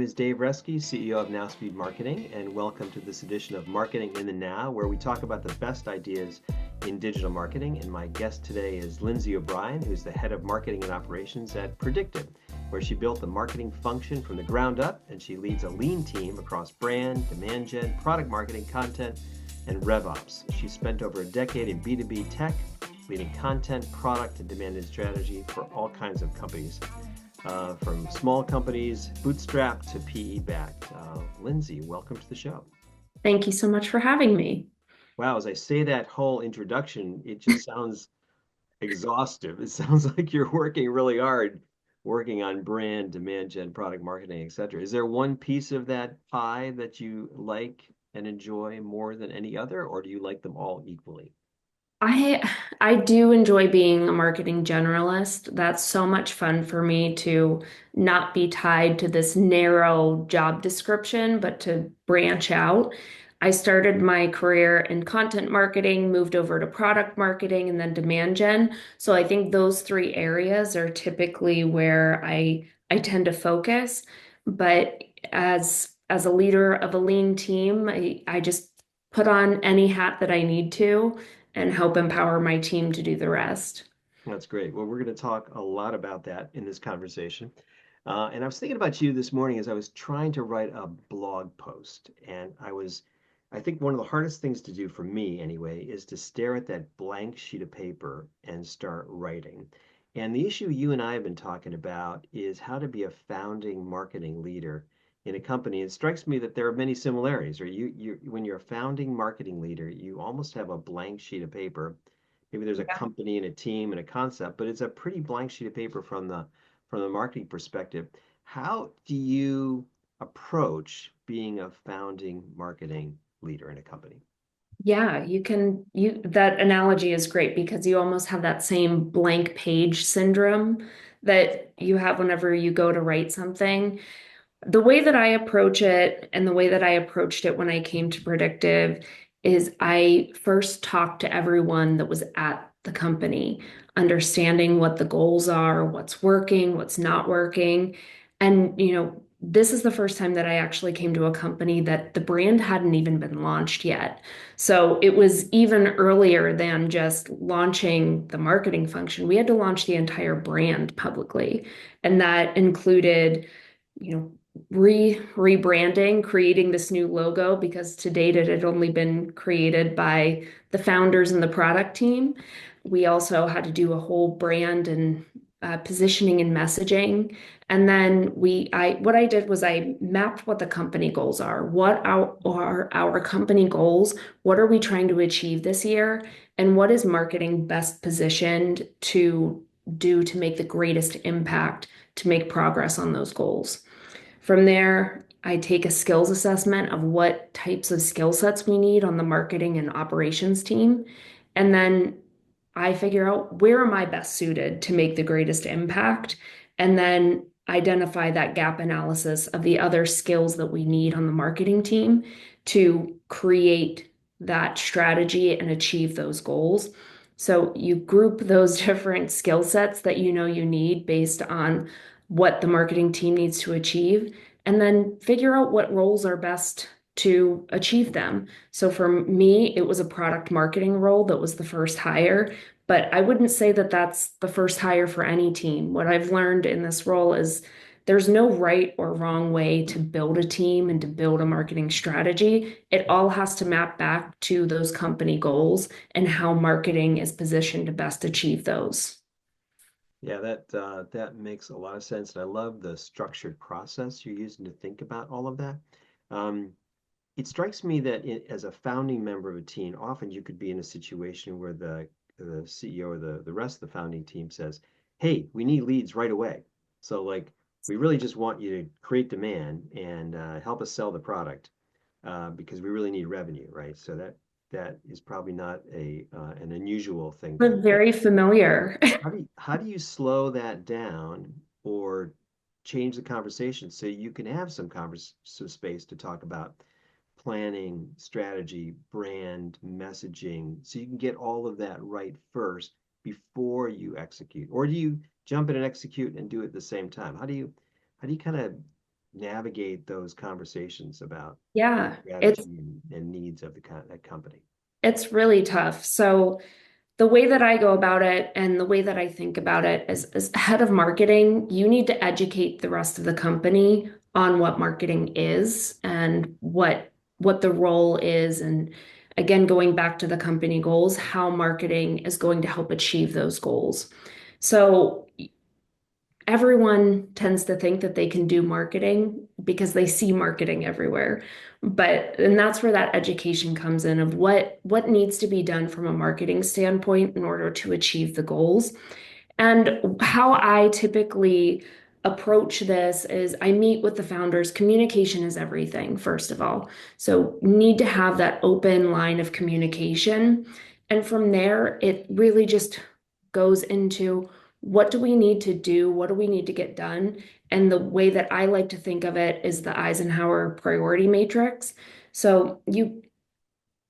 name is Dave Reske, CEO of Nowspeed Marketing, and welcome to this edition of Marketing in the Now, where we talk about the best ideas in digital marketing. And my guest today is Lindsay O'Brien, who's the head of marketing and operations at Predictive, where she built the marketing function from the ground up, and she leads a lean team across brand, demand gen, product marketing, content, and RevOps. She spent over a decade in B2B tech, leading content, product, and demand gen strategy for all kinds of companies. From small companies, bootstrapped to PE-backed. Lindsay, welcome to the show. Thank you so much for having me. Wow, as I say that whole introduction, it just sounds exhaustive. It sounds like you're working really hard, working on brand, demand gen, product marketing, etc. Is there one piece of that pie that you like and enjoy more than any other, or do you like them all equally? I I do enjoy being a marketing generalist. That's so much fun for me to not be tied to this narrow job description, but to branch out. I started my career in content marketing, moved over to product marketing, and then demand gen. So I think those three areas are typically where I tend to focus. But as a leader of a lean team, I just put on any hat that I need to and help empower my team to do the rest. That's great. Well, we're going to talk a lot about that in this conversation. And I was thinking about you this morning as I was trying to write a blog post. And I think one of the hardest things to do for me anyway, is to stare at that blank sheet of paper and start writing. And the issue you and I have been talking about is how to be a founding marketing leader in a company. It strikes me that there are many similarities, right? When you're a founding marketing leader, you almost have a blank sheet of paper. Maybe there's a Yeah. company and a team and a concept, but it's a pretty blank sheet of paper from the marketing perspective. How do you approach being a founding marketing leader in a company? Yeah, that analogy is great because you almost have that same blank page syndrome that you have whenever you go to write something. The way that I approach it and the way that I approached it when I came to Predictive is I first talked to everyone that was at the company, understanding what the goals are, what's working, what's not working. And, this is the first time that I actually came to a company that the brand hadn't even been launched yet. So it was even earlier than just launching the marketing function. We had to launch the entire brand publicly. And that included, you know, rebranding, creating this new logo because to date it had only been created by the founders and the product team. We also had to do a whole brand and positioning and messaging. And then what I did was I mapped what the company goals are. Are our company goals? What are we trying to achieve this year? And what is marketing best positioned to do to make the greatest impact to make progress on those goals? From there, I take a skills assessment of what types of skill sets we need on the marketing and operations team. And then I figure out where am I best suited to make the greatest impact, and then identify that gap analysis of the other skills that we need on the marketing team to create that strategy and achieve those goals. So you group those different skill sets that you know you need based on what the marketing team needs to achieve, and then figure out what roles are best to achieve them. So for me, it was a product marketing role that was the first hire, but I wouldn't say that that's the first hire for any team. What I've learned in this role is there's no right or wrong way to build a team and to build a marketing strategy. It all has to map back to those company goals and how marketing is positioned to best achieve those. Yeah, that makes a lot of sense, and I love the structured process you're using to think about all of that. Um, it strikes me that as a founding member of a team, often you could be in a situation where the CEO or the rest of the founding team says, "Hey, we need leads right away. So like, we really just want you to create demand and help us sell the product because we really need revenue, right?" So that is probably not a an unusual thing to But do. very familiar. How do you slow that down or change the conversation so you can have some space to talk about planning, strategy, brand, messaging, so you can get all of that right first before you execute? Or do you jump in and execute and do it at the same time? How do you kind of navigate those conversations about Yeah, strategy and needs of that company? it's really tough. So the way that I go about it and the way that I think about it is, as head of marketing, you need to educate the rest of the company on what marketing is and what the role is. And again, going back to the company goals, how marketing is going to help achieve those goals. So everyone tends to think that they can do marketing because they see marketing everywhere. And that's where that education comes in of what needs to be done from a marketing standpoint in order to achieve the goals. And how I typically approach this is I meet with the founders. Communication is everything, first of all. So need to have that open line of communication. And from there, it really just goes into what do we need to do? What do we need to get done? And the way that I like to think of it is the Eisenhower priority matrix. So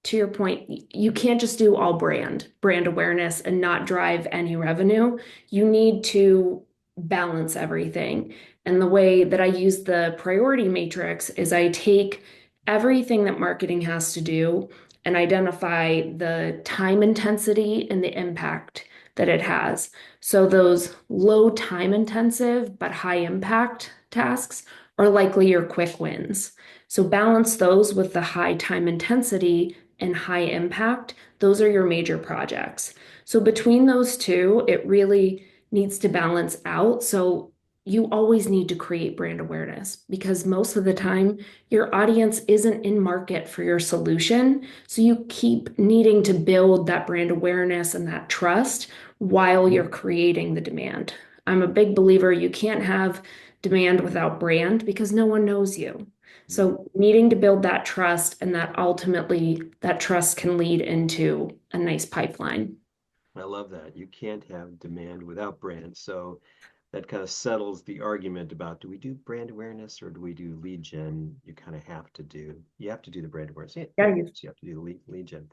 to your point, you can't just do all brand awareness and not drive any revenue. You need to balance everything. And the way that I use the priority matrix is I take everything that marketing has to do and identify the time intensity and the impact that it has. So those low time intensive but high impact tasks are likely your quick wins. So balance those with the high time intensity and high impact. Those are your major projects. So between those two, it really needs to balance out. So you always need to create brand awareness because most of the time your audience isn't in market for your solution. So you keep needing to build that brand awareness and that trust while you're creating the demand. I'm a big believer you can't have demand without brand because no one knows you. So needing to build that trust and that ultimately that trust can lead into a nice pipeline. I love that. You can't have demand without brand. So that kind of settles the argument about do we do brand awareness or do we do lead gen? You have to do the brand awareness. Yeah, Yeah, you have to do the lead gen.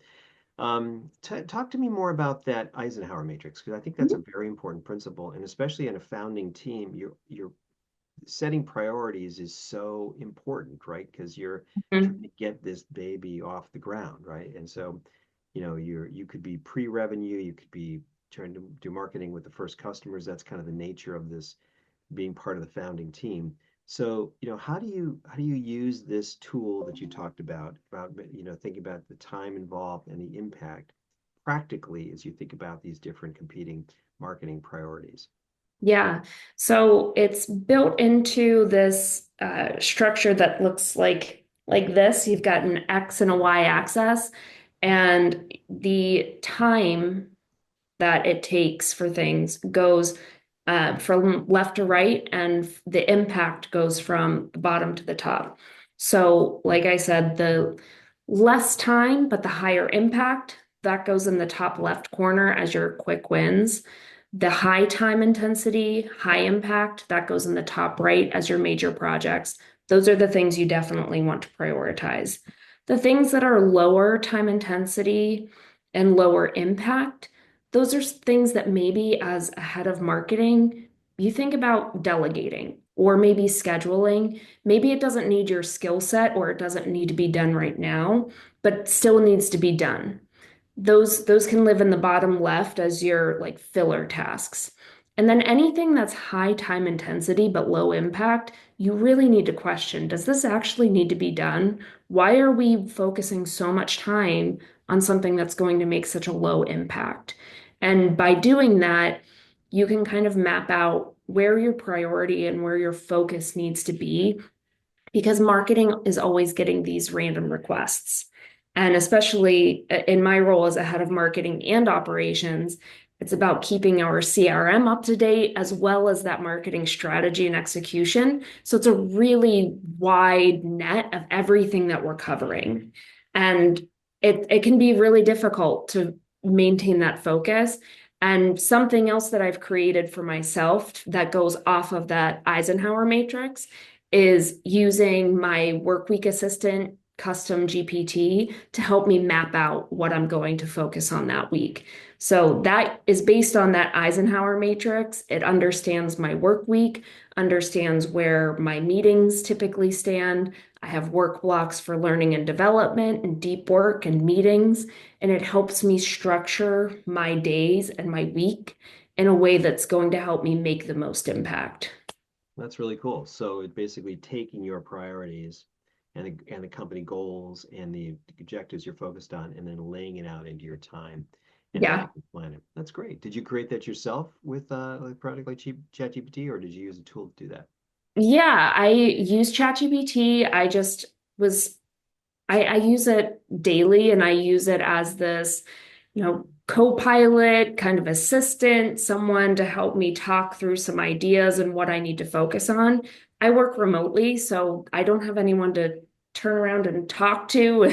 Talk to me more about that Eisenhower matrix because I think that's a very important principle, and especially in a founding team, you're setting priorities is so important, right? Because you're trying Mhm. to get this baby off the ground, right? And so, you could be pre-revenue, you could be trying to do marketing with the first customers. That's kind of the nature of this being part of the founding team. So, how do you use this tool that you talked about thinking about the time involved and the impact practically as you think about these different competing marketing priorities? Yeah. So it's built into this structure that looks like this. You've got an X and a Y axis, and the time that it takes for things goes from left to right, and the impact goes from the bottom to the top. So, like I said, the less time, but the higher impact, that goes in the top left corner as your quick wins. The high time intensity, high impact, that goes in the top right as your major projects. Those are the things you definitely want to prioritize. The things that are lower time intensity and lower impact, those are things that maybe as a head of marketing, you think about delegating or maybe scheduling. Maybe it doesn't need your skill set or it doesn't need to be done right now, but still needs to be done. Those can live in the bottom left as your like filler tasks. And then anything that's high time intensity but low impact, you really need to question, does this actually need to be done? Why are we focusing so much time on something that's going to make such a low impact? And by doing that, you can kind of map out where your priority and where your focus needs to be because marketing is always getting these random requests. And especially in my role as a head of marketing and operations, it's about keeping our CRM up to date as well as that marketing strategy and execution. So it's a really wide net of everything that we're covering. And it can be really difficult to maintain that focus. And something else that I've created for myself that goes off of that Eisenhower matrix is using my workweek assistant custom GPT to help me map out what I'm going to focus on that week. So that is based on that Eisenhower matrix. It understands my work week, understands where my meetings typically stand. I have work blocks for learning and development and deep work and meetings, and it helps me structure my days and my week in a way that's going to help me make the most impact. That's really cool. So it basically taking your priorities and the company goals and the objectives you're focused on, and then laying it out into your time and how you Yeah. can plan it. That's great. Did you create that yourself with a product like ChatGPT, or did you use a tool to do that? Yeah, I use ChatGPT. I use it daily and I use it as this, co-pilot, kind of assistant, someone to help me talk through some ideas and what I need to focus on. I work remotely, so I don't have anyone to turn around and talk to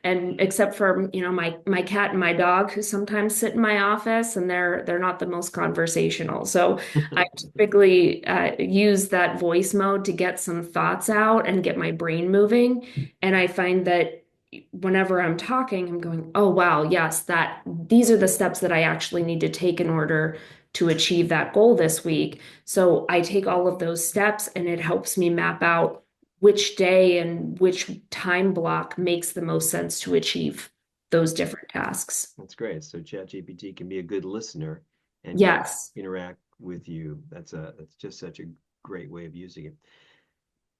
and except for, my cat and my dog who sometimes sit in my office and they're not the most conversational. So I typically use that voice mode to get some thoughts out and get my brain moving. And I find that whenever I'm talking, I'm going, oh wow, yes, that these are the steps that I actually need to take in order to achieve that goal this week. So I take all of those steps and it helps me map out which day and which time block makes the most sense to achieve those different tasks. That's great. So ChatGPT can be a good listener and yet Yes. interact with you. That's just such a great way of using it.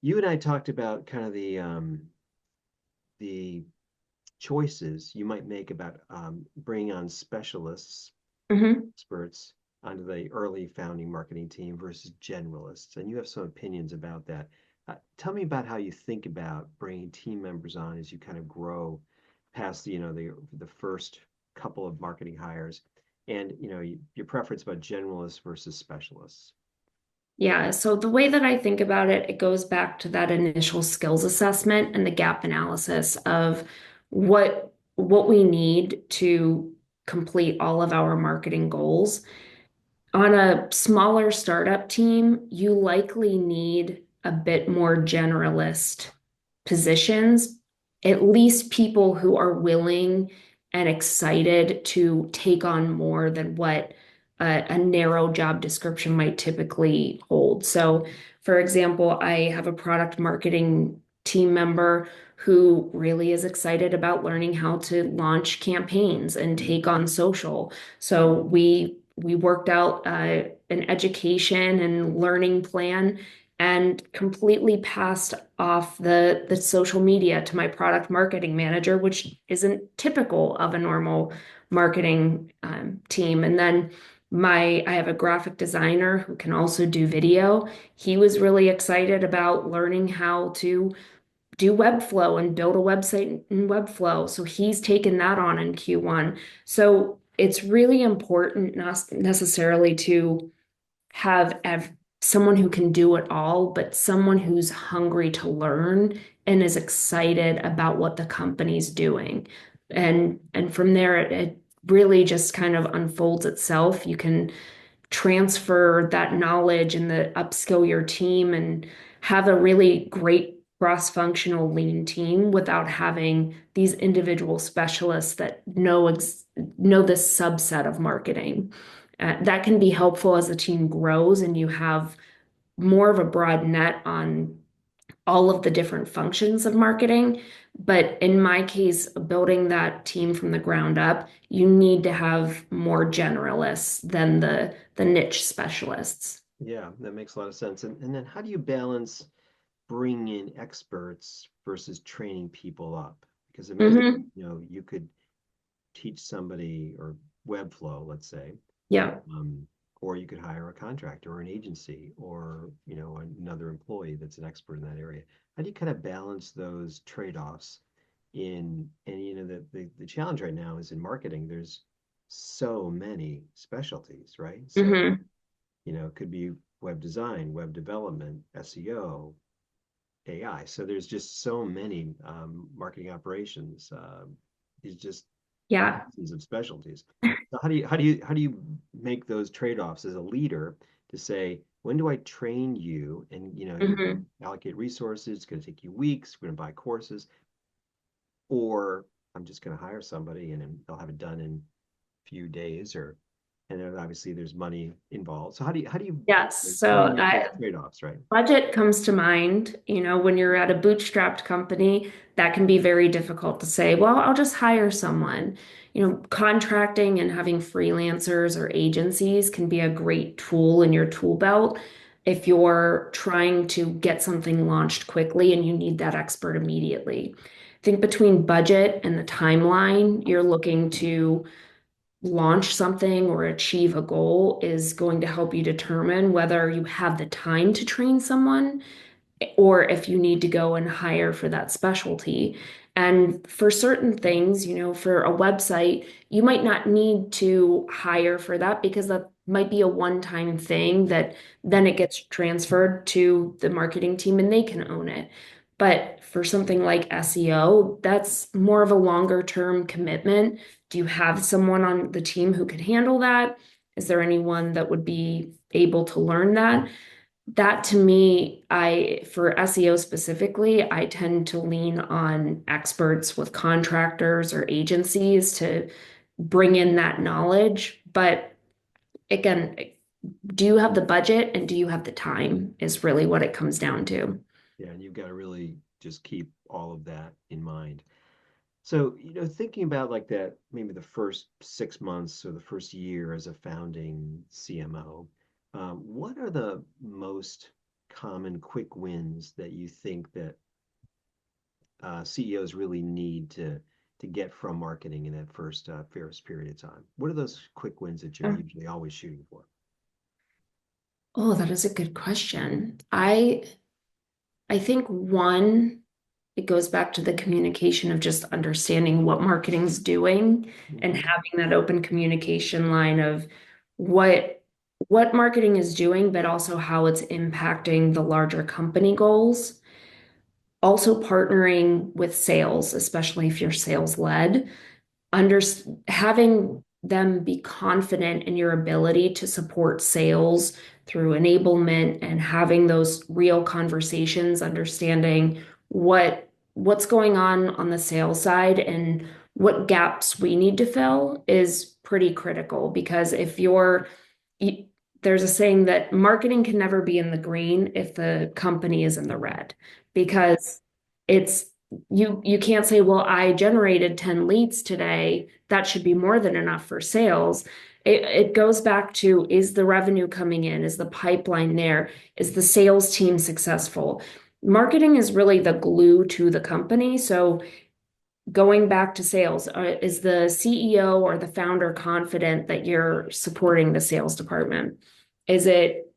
You and I talked about kind of the choices you might make about bringing on specialists, Hmm. experts onto the early founding marketing team versus generalists, and you have some opinions about that. Tell me about how you think about bringing team members on as you kind of grow past the first couple of marketing hires, and your preference about generalists versus specialists. Yeah, so the way that I think about it, it goes back to that initial skills assessment and the gap analysis of what we need to complete all of our marketing goals. On a smaller startup team, you likely need a bit more generalist positions, at least people who are willing and excited to take on more than what a narrow job description might typically hold. So, for example, I have a product marketing team member who really is excited about learning how to launch campaigns and take on social. So we worked out an education and learning plan and completely passed off the social media to my product marketing manager, which isn't typical of a normal marketing team. And then I have a graphic designer who can also do video. He was really excited about learning how to do Webflow and build a website in Webflow. So he's taken that on in Q1. So it's really important not necessarily to have someone who can do it all, but someone who's hungry to learn and is excited about what the company's doing. And from there, it really just kind of unfolds itself. You can transfer that knowledge and the upskill your team and have a really great cross-functional lean team without having these individual specialists that know this subset of marketing. That can be helpful as the team grows and you have more of a broad net on all of the different functions of marketing. But in my case, building that team from the ground up, you need to have more generalists than the niche specialists. Yeah, that makes a lot of sense. And then how do you balance bringing in experts versus training people up? Because imagine, Hmm. you could teach somebody or Webflow, let's say, Yeah. um, or you could hire a contractor or an agency or, another employee that's an expert in that area. How do you kind of balance those trade-offs and the challenge right now is in marketing, there's so many specialties, right? So Hmm. it could be web design, web development, SEO, AI. So there's just so many marketing operations. It's just Yeah. thousands of specialties. So how do you make those trade-offs as a leader to say, when do I train you? And you're going Hmm. to allocate resources, it's going to take you weeks, we're going to buy courses, or I'm just going to hire somebody and then they'll have it done in few days, or and then obviously there's money involved. So how do you Yes. how do you So make those trade-offs, right? budget comes to mind. When you're at a bootstrapped company, that can be very difficult to say, well, I'll just hire someone. Contracting and having freelancers or agencies can be a great tool in your tool belt if you're trying to get something launched quickly and you need that expert immediately. I think between budget and the timeline you're looking to launch something or achieve a goal is going to help you determine whether you have the time to train someone or if you need to go and hire for that specialty. And for certain things, for a website, you might not need to hire for that because that might be a one-time thing that then it gets transferred to the marketing team and they can own it. But for something like SEO, that's more of a longer term commitment. Do you have someone on the team who could handle that? Is there anyone that would be able to learn that? That to me, for SEO specifically, I tend to lean on experts with contractors or agencies to bring in that knowledge. But again, do you have the budget and do you have the time is really what it comes down to. Yeah, and you've got to really just keep all of that in mind. So, thinking about like that, maybe the first 6 months or the first year as a founding CMO, what are the most common quick wins that you think that CEOs really need to get from marketing in that first period of time? What are those quick wins that you're usually always shooting for? Oh, that is a good question. I think one, it goes back to the communication of just understanding what marketing's doing and Mhm. having that open communication line of what what marketing is doing, but also how it's impacting the larger company goals. Also partnering with sales, especially if you're sales led, under having them be confident in your ability to support sales through enablement and having those real conversations, understanding what's going on the sales side and what gaps we need to fill is pretty critical because if you, there's a saying that marketing can never be in the green if the company is in the red because it's you can't say, well, I generated 10 leads today. That should be more than enough for sales. It goes back to, is the revenue coming in? Is the pipeline there? Is the sales team successful? Marketing is really the glue to the company. So going back to sales, is the CEO or the founder confident that you're supporting the sales department? Is it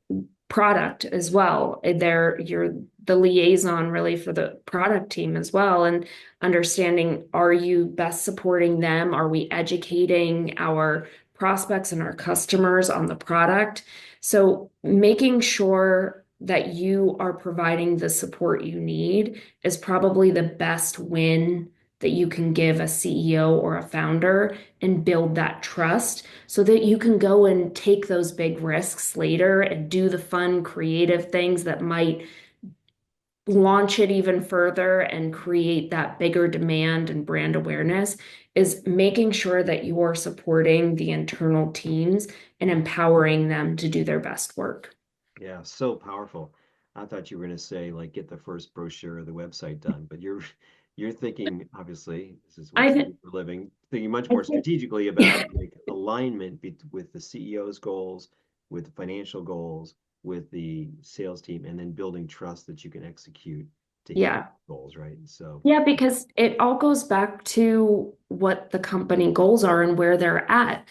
product as well? You're the liaison really for the product team as well, and understanding, are you best supporting them? Are we educating our prospects and our customers on the product? So making sure that you are providing the support you need is probably the best win that you can give a CEO or a founder and build that trust so that you can go and take those big risks later and do the fun, creative things that might launch it even further and create that bigger demand and brand awareness is making sure that you're supporting the internal teams and empowering them to do their best work. Yeah, so powerful. I thought you were going to say like get the first brochure of the website done, but you're thinking, obviously, this is what you I, do for a living, thinking much I more think, strategically about like alignment with the CEO's goals, with the financial goals, with the sales team, and then building trust that you can execute to hit yeah. goals, right? So, Yeah, because it all goes back to what the company goals are and where they're at.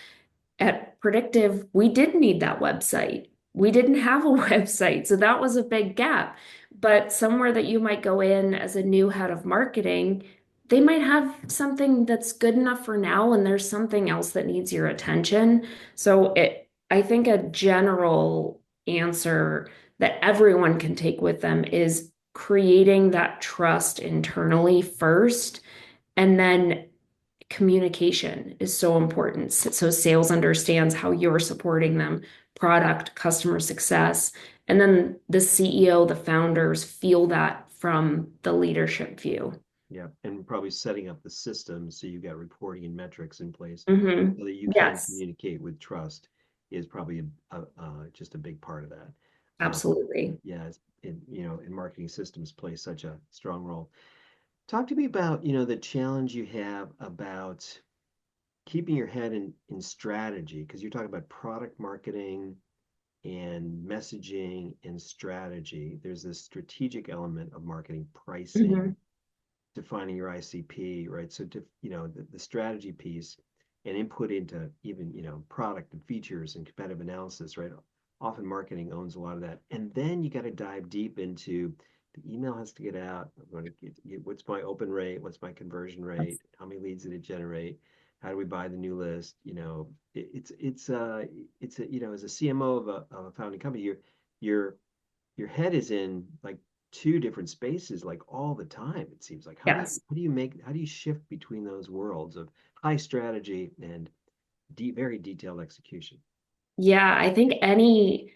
At Predictive, we did need that website. We didn't have a website, so that was a big gap. But somewhere that you might go in as a new head of marketing, they might have something that's good enough for now, and there's something else that needs your attention. I think a general answer that everyone can take with them is creating that trust internally first, and then communication is so important. So sales understands how you're supporting them, product, customer success, and then the CEO, the founders feel that from the leadership view. Yeah, and probably setting up the system so you've got reporting and metrics in place Hmm. so that you can Yes, communicate with trust is probably just a big part of that. Um, absolutely. yeah, in marketing systems play such a strong role. Talk to me about, the challenge you have about keeping your head in strategy, because you're talking about product marketing and messaging and strategy. There's this strategic element of marketing, pricing, Hmm. defining your ICP, right? So the strategy piece and input into even, product and features and competitive analysis, right? Often marketing owns a lot of that. And then you got to dive deep into the email has to get out. I'm going to what's my open rate? What's my conversion rate? How many leads did it generate? How do we buy the new list? As a CMO of a founding company, you're your head is in like two different spaces like all the time, it seems like. Yes. How do you shift between those worlds of high strategy and very detailed execution? Yeah, I think any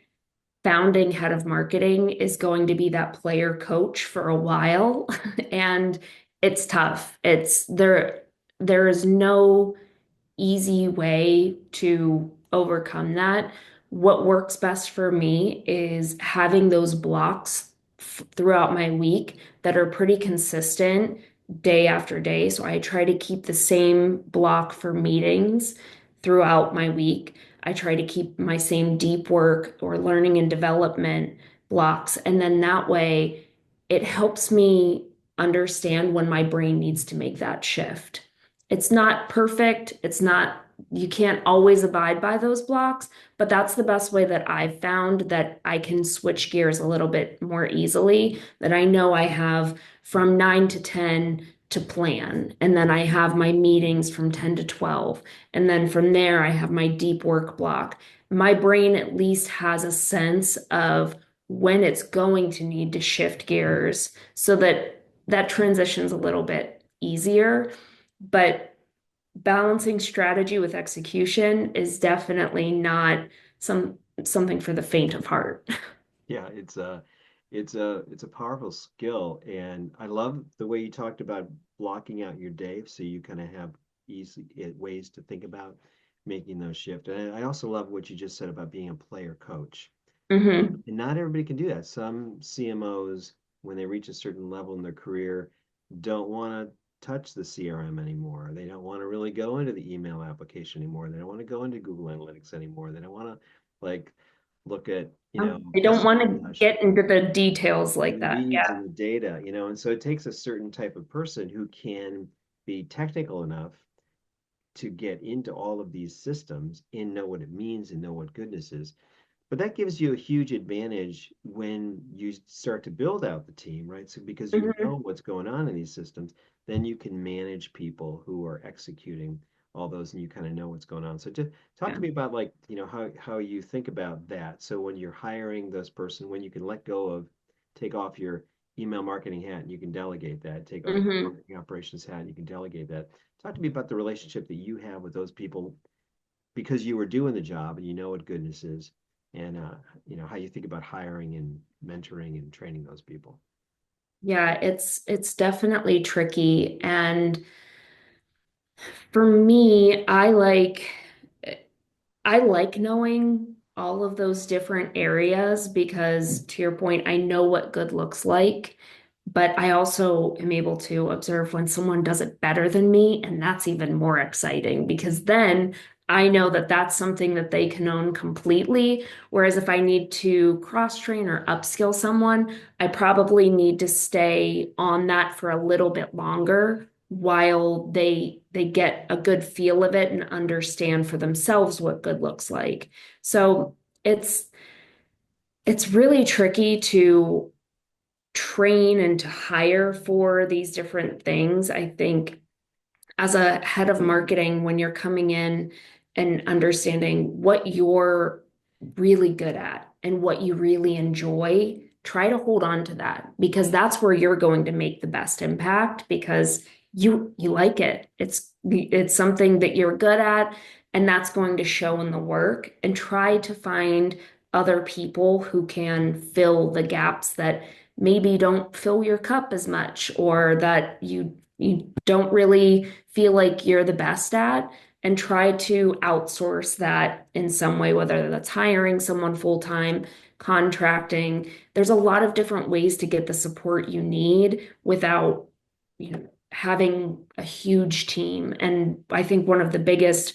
founding head of marketing is going to be that player coach for a while. And it's tough. There is no easy way to overcome that. What works best for me is having those blocks throughout my week that are pretty consistent day after day. So I try to keep the same block for meetings throughout my week. I try to keep my same deep work or learning and development blocks. And then that way it helps me understand when my brain needs to make that shift. It's not perfect. It's not, you can't always abide by those blocks, but that's the best way that I've found that I can switch gears a little bit more easily. That I know I have from 9 to 10 to plan. And then I have my meetings from 10 to 12. And then from there, I have my deep work block. My brain at least has a sense of when it's going to need to shift gears so that that transition's a little bit easier. But balancing strategy with execution is definitely not something for the faint of heart. Yeah, it's a powerful skill, and I love the way you talked about blocking out your day so you kind of have easy ways to think about making those shift. And I also love what you just said about being a player coach. Hmm. And not everybody can do that. Some CMOs, when they reach a certain level in their career, don't want to touch the CRM anymore. They don't want to really go into the email application anymore. They don't want to go into Google Analytics anymore. They don't want to like look at, I don't want customer to dash get into the details like the that. leads Yeah. and the data, and so it takes a certain type of person who can be technical enough to get into all of these systems and know what it means and know what goodness is. But that gives you a huge advantage when you start to build out the team, right? So because you Hmm. know what's going on in these systems, then you can manage people who are executing all those and you kind of know what's going on. So just talk Yeah. to me about like, how you think about that. So when you're hiring this person, when you can let go of, take off your email marketing hat and you can delegate that, take off your Hmm. marketing operations hat, and you can delegate that. Talk to me about the relationship that you have with those people because you were doing the job and you know what goodness is, and how you think about hiring and mentoring and training those people. Yeah, it's definitely tricky. And for me, I like knowing all of those different areas because, to your point, I know what good looks like, but I also am able to observe when someone does it better than me, and that's even more exciting because then I know that that's something that they can own completely. Whereas if I need to cross-train or upskill someone, I probably need to stay on that for a little bit longer while they get a good feel of it and understand for themselves what good looks like. So it's it's really tricky to train and to hire for these different things. I think as a head of marketing, when you're coming in and understanding what you're really good at and what you really enjoy, try to hold on to that because that's where you're going to make the best impact because you like it. It's something that you're good at and that's going to show in the work and try to find other people who can fill the gaps that maybe don't fill your cup as much or that you don't really feel like you're the best at, and try to outsource that in some way, whether that's hiring someone full-time, contracting. There's a lot of different ways to get the support you need without, having a huge team. And I think one of the biggest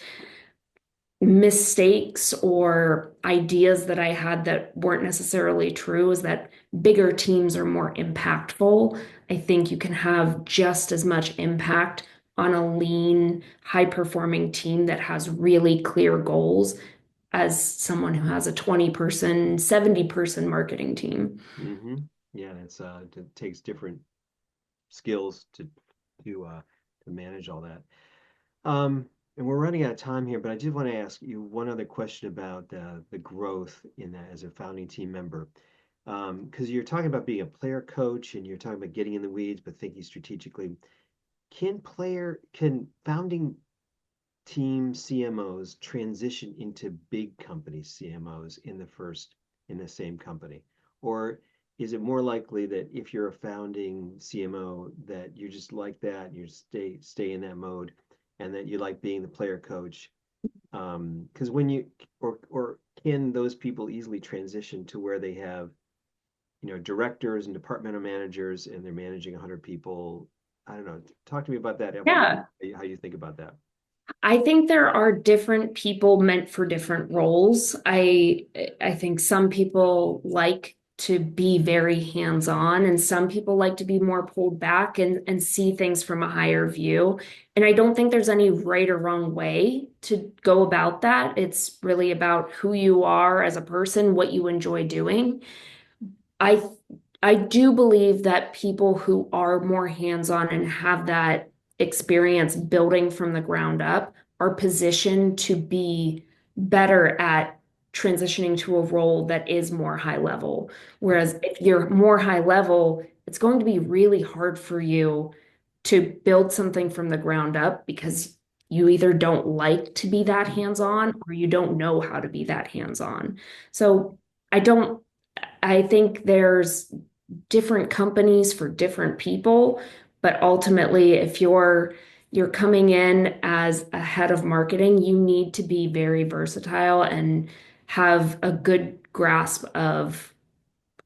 mistakes or ideas that I had that weren't necessarily true is that bigger teams are more impactful. I think you can have just as much impact on a lean, high-performing team that has really clear goals as someone who has a 20-person, 70-person marketing team. Mm-hmm. Yeah, it takes different skills to manage all that. And we're running out of time here, but I did want to ask you one other question about the growth in that as a founding team member. Because you're talking about being a player coach and you're talking about getting in the weeds, but thinking strategically. Can founding team CMOs transition into big company CMOs in the same company? Or is it more likely that if you're a founding CMO that you're just like that, you stay in that mode and that you like being the player coach? Because when you or can those people easily transition to where they have, directors and departmental managers and they're managing 100 people? I don't know. Talk to me about that evolution, Yeah. how you think about that. I think there are different people meant for different roles. I think some people like to be very hands-on and some people like to be more pulled back and see things from a higher view. And I don't think there's any right or wrong way to go about that. It's really about who you are as a person, what you enjoy doing. I I do believe that people who are more hands-on and have that experience building from the ground up are positioned to be better at transitioning to a role that is more high level. Whereas if you're more high level, it's going to be really hard for you to build something from the ground up because you either don't like to be that hands-on or you don't know how to be that hands-on. So I don't I think there's different companies for different people, but ultimately, if you're coming in as a head of marketing, you need to be very versatile and have a good grasp of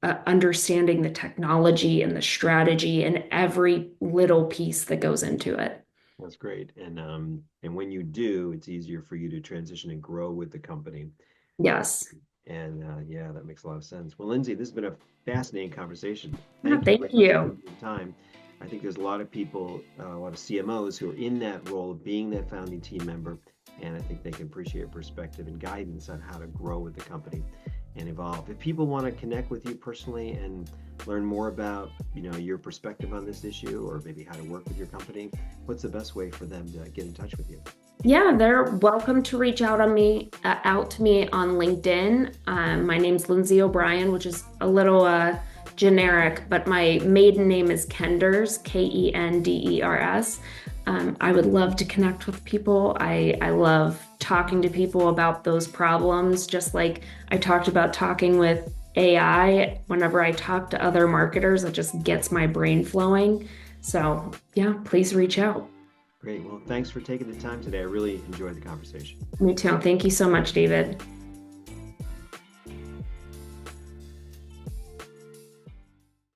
understanding the technology and the strategy and every little piece that goes into it. That's great. And when you do, it's easier for you to transition and grow with the company. Yes. And yeah, that makes a lot of sense. Well, Lindsay, this has been a fascinating conversation. Yeah, Thank you thank very much for you. taking the time. I think there's a lot of people, a lot of CMOs who are in that role of being that founding team member, and I think they can appreciate your perspective and guidance on how to grow with the company and evolve. If people want to connect with you personally and learn more about, your perspective on this issue or maybe how to work with your company, what's the best way for them to get in touch with you? Yeah, they're welcome to reach out to me on LinkedIn. My name's Lindsay O'Brien, which is a little generic, but my maiden name is Kenders, Kenders. I would love to connect with people. I love talking to people about those problems, just like I talked about talking with AI. Whenever I talk to other marketers, it just gets my brain flowing. So, yeah, please reach out. Great. Well, thanks for taking the time today. I really enjoyed the conversation. Me too. Thank you so much, David.